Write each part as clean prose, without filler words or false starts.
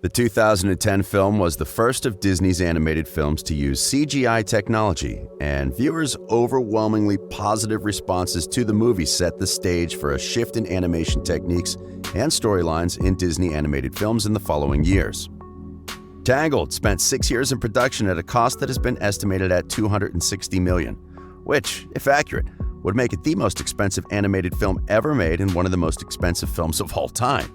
The 2010 film was the first of Disney's animated films to use CGI technology, and viewers' overwhelmingly positive responses to the movie set the stage for a shift in animation techniques and storylines in Disney animated films in the following years. Tangled spent 6 years in production at a cost that has been estimated at $260 million, which, if accurate, would make it the most expensive animated film ever made and one of the most expensive films of all time.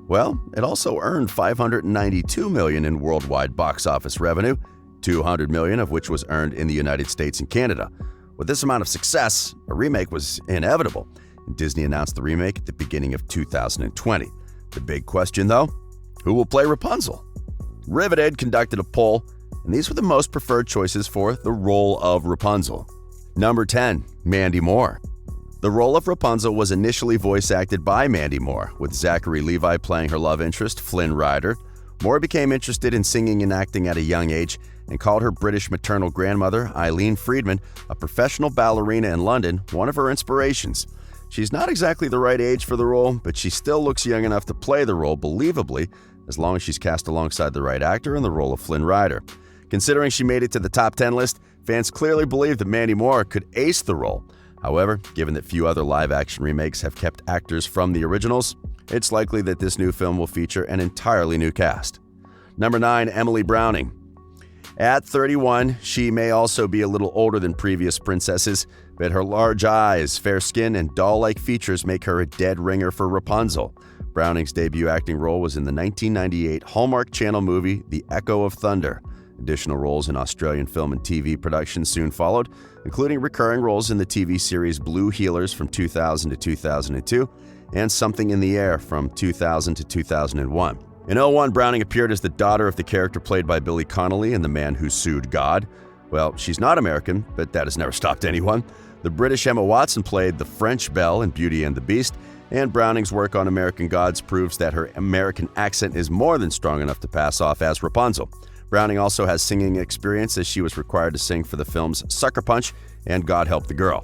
Well, it also earned $592 million in worldwide box office revenue, $200 million of which was earned in the United States and Canada. With this amount of success, a remake was inevitable, and Disney announced the remake at the beginning of 2020. The big question, though, who will play Rapunzel? Riveted conducted a poll, and these were the most preferred choices for the role of Rapunzel. Number 10, Mandy Moore. The role of Rapunzel was initially voice acted by Mandy Moore, with Zachary Levi playing her love interest, Flynn Rider. Moore became interested in singing and acting at a young age and called her British maternal grandmother, Eileen Friedman, a professional ballerina in London, one of her inspirations. She's not exactly the right age for the role, but she still looks young enough to play the role believably, as long as she's cast alongside the right actor in the role of Flynn Rider. Considering she made it to the top 10 list, fans clearly believe that Mandy Moore could ace the role. However, given that few other live-action remakes have kept actors from the originals, it's likely that this new film will feature an entirely new cast. Number 9, Emily Browning. At 31, she may also be a little older than previous princesses, but her large eyes, fair skin, and doll-like features make her a dead ringer for Rapunzel. Browning's debut acting role was in the 1998 Hallmark Channel movie The Echo of Thunder. Additional roles in Australian film and TV productions soon followed, including recurring roles in the TV series Blue Heelers from 2000 to 2002 and Something in the Air from 2000 to 2001. In 2001, Browning appeared as the daughter of the character played by Billy Connolly in The Man Who Sued God. Well, she's not American, but that has never stopped anyone. The British Emma Watson played the French Belle in Beauty and the Beast, and Browning's work on American Gods proves that her American accent is more than strong enough to pass off as Rapunzel. Browning also has singing experience, as she was required to sing for the films Sucker Punch and God Help the Girl.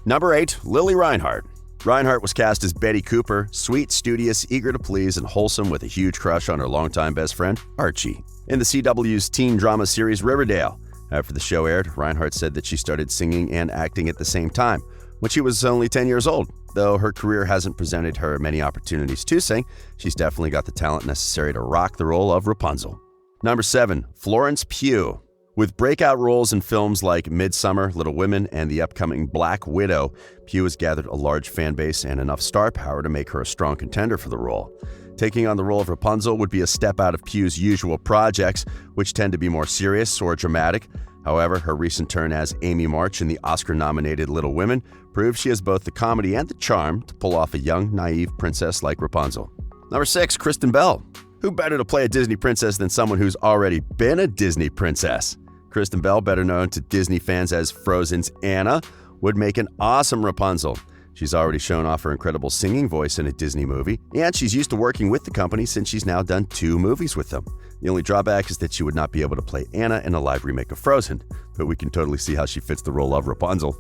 Number 8, Lily Reinhart. Reinhart was cast as Betty Cooper, sweet, studious, eager to please, and wholesome with a huge crush on her longtime best friend, Archie, in the CW's teen drama series Riverdale. After the show aired, Reinhart said that she started singing and acting at the same time, when she was only 10 years old. Though her career hasn't presented her many opportunities to sing, she's definitely got the talent necessary to rock the role of Rapunzel. Number 7, Florence Pugh. With breakout roles in films like Midsommar, Little Women, and the upcoming Black Widow, Pugh has gathered a large fan base and enough star power to make her a strong contender for the role. Taking on the role of Rapunzel would be a step out of Pugh's usual projects, which tend to be more serious or dramatic. However, her recent turn as Amy March in the Oscar-nominated Little Women proves she has both the comedy and the charm to pull off a young, naive princess like Rapunzel. Number 6, Kristen Bell. Who better to play a Disney princess than someone who's already been a Disney princess? Kristen Bell, better known to Disney fans as Frozen's Anna, would make an awesome Rapunzel. She's already shown off her incredible singing voice in a Disney movie, and she's used to working with the company since she's now done 2 movies with them. The only drawback is that she would not be able to play Anna in a live remake of Frozen, but we can totally see how she fits the role of Rapunzel.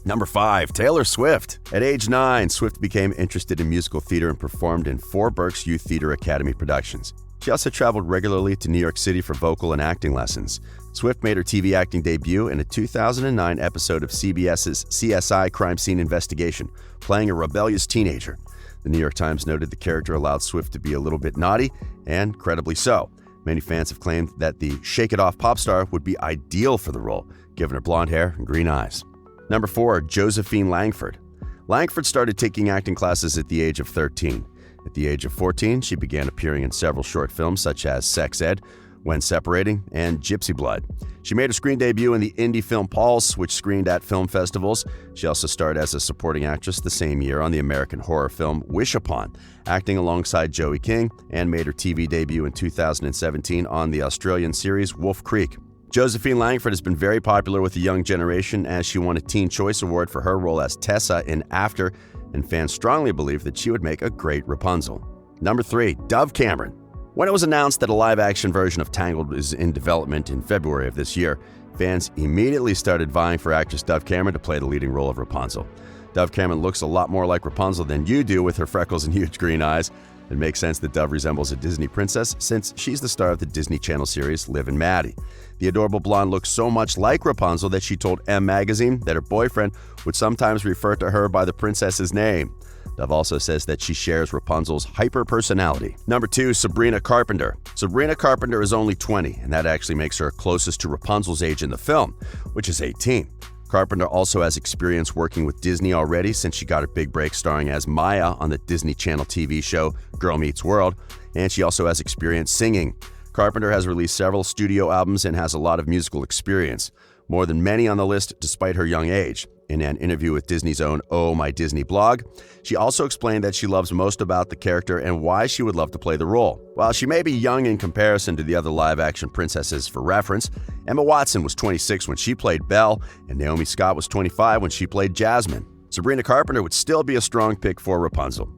Number 5, Taylor Swift. At age 9, Swift became interested in musical theater and performed in 4 Berks Youth Theater Academy productions. She also traveled regularly to New York City for vocal and acting lessons. Swift made her TV acting debut in a 2009 episode of CBS's CSI Crime Scene Investigation, playing a rebellious teenager. The New York Times noted the character allowed Swift to be a little bit naughty, and credibly so. Many fans have claimed that the shake-it-off pop star would be ideal for the role, given her blonde hair and green eyes. Number 4, Josephine Langford. Langford started taking acting classes at the age of 13. At the age of 14, she began appearing in several short films such as Sex Ed, When Separating, and Gypsy Blood. She made her screen debut in the indie film Pulse, which screened at film festivals. She also starred as a supporting actress the same year on the American horror film Wish Upon, acting alongside Joey King, and made her TV debut in 2017 on the Australian series Wolf Creek. Josephine Langford has been very popular with the young generation, as she won a Teen Choice Award for her role as Tessa in After, and fans strongly believe that she would make a great Rapunzel. Number 3, Dove Cameron. When it was announced that a live-action version of Tangled is in development in February of this year, fans immediately started vying for actress Dove Cameron to play the leading role of Rapunzel. Dove Cameron looks a lot more like Rapunzel than you do with her freckles and huge green eyes. It makes sense that Dove resembles a Disney princess since she's the star of the Disney Channel series Liv and Maddie. The adorable blonde looks so much like Rapunzel that she told M Magazine that her boyfriend would sometimes refer to her by the princess's name. Dove also says that she shares Rapunzel's hyper-personality. Number 2, Sabrina Carpenter. Sabrina Carpenter is only 20, and that actually makes her closest to Rapunzel's age in the film, which is 18. Carpenter also has experience working with Disney already since she got her big break starring as Maya on the Disney Channel TV show Girl Meets World, and she also has experience singing. Carpenter has released several studio albums and has a lot of musical experience, more than many on the list despite her young age. In an interview with Disney's own Oh My Disney blog, she also explained that she loves most about the character and why she would love to play the role. While she may be young in comparison to the other live-action princesses for reference, Emma Watson was 26 when she played Belle, and Naomi Scott was 25 when she played Jasmine. Sabrina Carpenter would still be a strong pick for Rapunzel.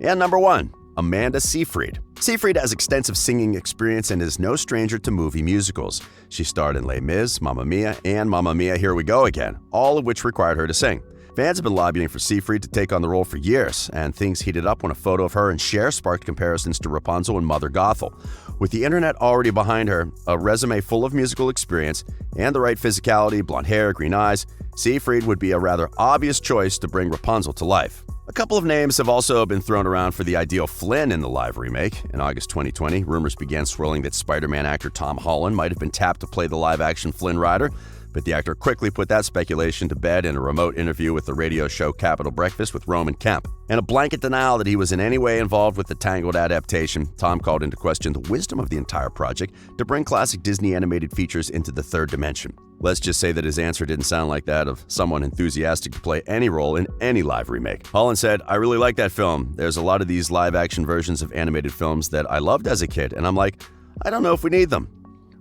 And number 1, Amanda Seyfried. Seyfried has extensive singing experience and is no stranger to movie musicals. She starred in Les Mis, Mamma Mia, and Mamma Mia, Here We Go Again, all of which required her to sing. Fans have been lobbying for Seyfried to take on the role for years, and things heated up when a photo of her and Cher sparked comparisons to Rapunzel and Mother Gothel. With the internet already behind her, a resume full of musical experience, and the right physicality, blonde hair, green eyes, Seyfried would be a rather obvious choice to bring Rapunzel to life. A couple of names have also been thrown around for the ideal Flynn in the live remake. In August 2020, rumors began swirling that Spider-Man actor Tom Holland might have been tapped to play the live-action Flynn Rider, but the actor quickly put that speculation to bed in a remote interview with the radio show Capitol Breakfast with Roman Kemp. In a blanket denial that he was in any way involved with the Tangled adaptation, Tom called into question the wisdom of the entire project to bring classic Disney animated features into the third dimension. Let's just say that his answer didn't sound like that of someone enthusiastic to play any role in any live remake. Holland said, "I really like that film. There's a lot of these live-action versions of animated films that I loved as a kid, and I'm like, I don't know if we need them."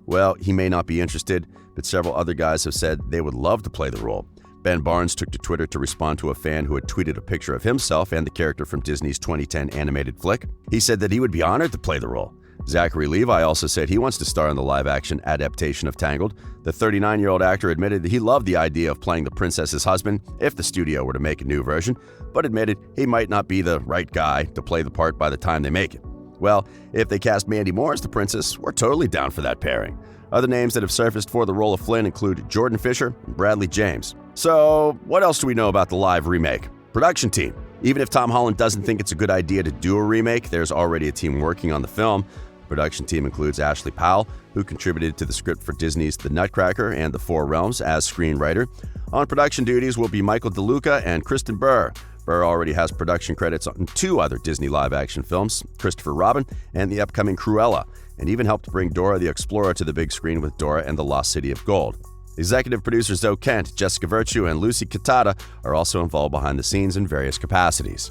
Well, he may not be interested, but several other guys have said they would love to play the role. Ben Barnes took to Twitter to respond to a fan who had tweeted a picture of himself and the character from Disney's 2010 animated flick. He said that he would be honored to play the role. Zachary Levi also said he wants to star in the live-action adaptation of Tangled. The 39-year-old actor admitted that he loved the idea of playing the princess's husband if the studio were to make a new version, but admitted he might not be the right guy to play the part by the time they make it. Well, if they cast Mandy Moore as the princess, we're totally down for that pairing. Other names that have surfaced for the role of Flynn include Jordan Fisher and Bradley James. So, what else do we know about the live remake? Production team. Even if Tom Holland doesn't think it's a good idea to do a remake, there's already a team working on the film. The production team includes Ashley Powell, who contributed to the script for Disney's The Nutcracker and The Four Realms as screenwriter. On production duties will be Michael DeLuca and Kristen Bell. Burr already has production credits on 2 other Disney live-action films, Christopher Robin and the upcoming Cruella, and even helped bring Dora the Explorer to the big screen with Dora and the Lost City of Gold. Executive producers Zoe Kent, Jessica Virtue, and Lucy Kitata are also involved behind the scenes in various capacities.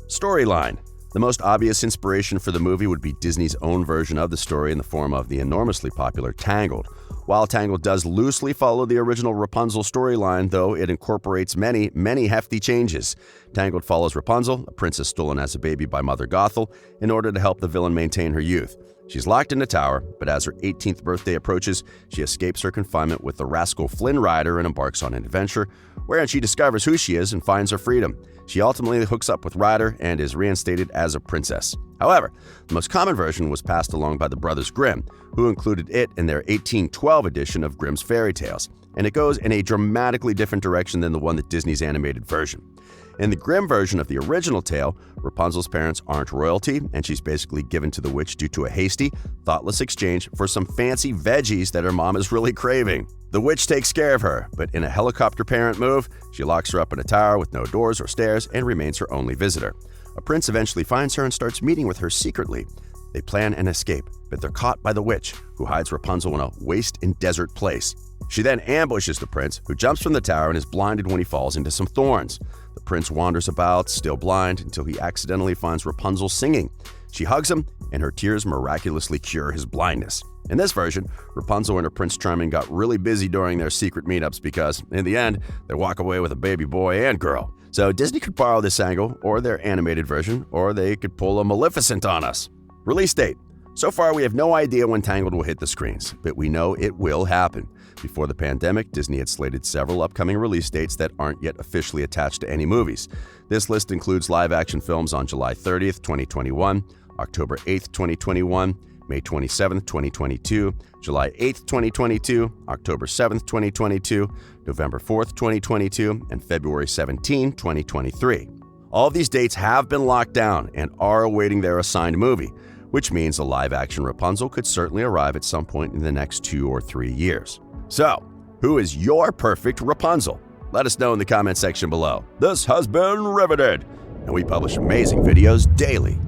Storyline. The most obvious inspiration for the movie would be Disney's own version of the story in the form of the enormously popular Tangled. While Tangled does loosely follow the original Rapunzel storyline, though, it incorporates many, many hefty changes. Tangled follows Rapunzel, a princess stolen as a baby by Mother Gothel, in order to help the villain maintain her youth. She's locked in a tower, but as her 18th birthday approaches, she escapes her confinement with the rascal Flynn Rider and embarks on an adventure, wherein she discovers who she is and finds her freedom. She ultimately hooks up with Rider and is reinstated as a princess. However, the most common version was passed along by the Brothers Grimm, who included it in their 1812 edition of Grimm's Fairy Tales, and it goes in a dramatically different direction than the one that Disney's animated version. In the Grimm version of the original tale, Rapunzel's parents aren't royalty, and she's basically given to the witch due to a hasty, thoughtless exchange for some fancy veggies that her mom is really craving. The witch takes care of her, but in a helicopter parent move, she locks her up in a tower with no doors or stairs and remains her only visitor. A prince eventually finds her and starts meeting with her secretly. They plan an escape, but they're caught by the witch, who hides Rapunzel in a waste and desert place. She then ambushes the prince, who jumps from the tower and is blinded when he falls into some thorns. The prince wanders about, still blind, until he accidentally finds Rapunzel singing. She hugs him, and her tears miraculously cure his blindness. In this version, Rapunzel and her Prince Charming got really busy during their secret meetups because, in the end, they walk away with a baby boy and girl. So Disney could borrow this angle, or their animated version, or they could pull a Maleficent on us. Release date. So far, we have no idea when Tangled will hit the screens, but we know it will happen. Before the pandemic, Disney had slated several upcoming release dates that aren't yet officially attached to any movies. This list includes live-action films on July 30th, 2021, October 8th, 2021, May 27th, 2022, July 8th, 2022, October 7th, 2022, November 4th, 2022, and February 17, 2023. All of these dates have been locked down and are awaiting their assigned movie, which means a live-action Rapunzel could certainly arrive at some point in the next 2 or 3 years. So, who is your perfect Rapunzel? Let us know in the comment section below. This has been Riveted, and we publish amazing videos daily.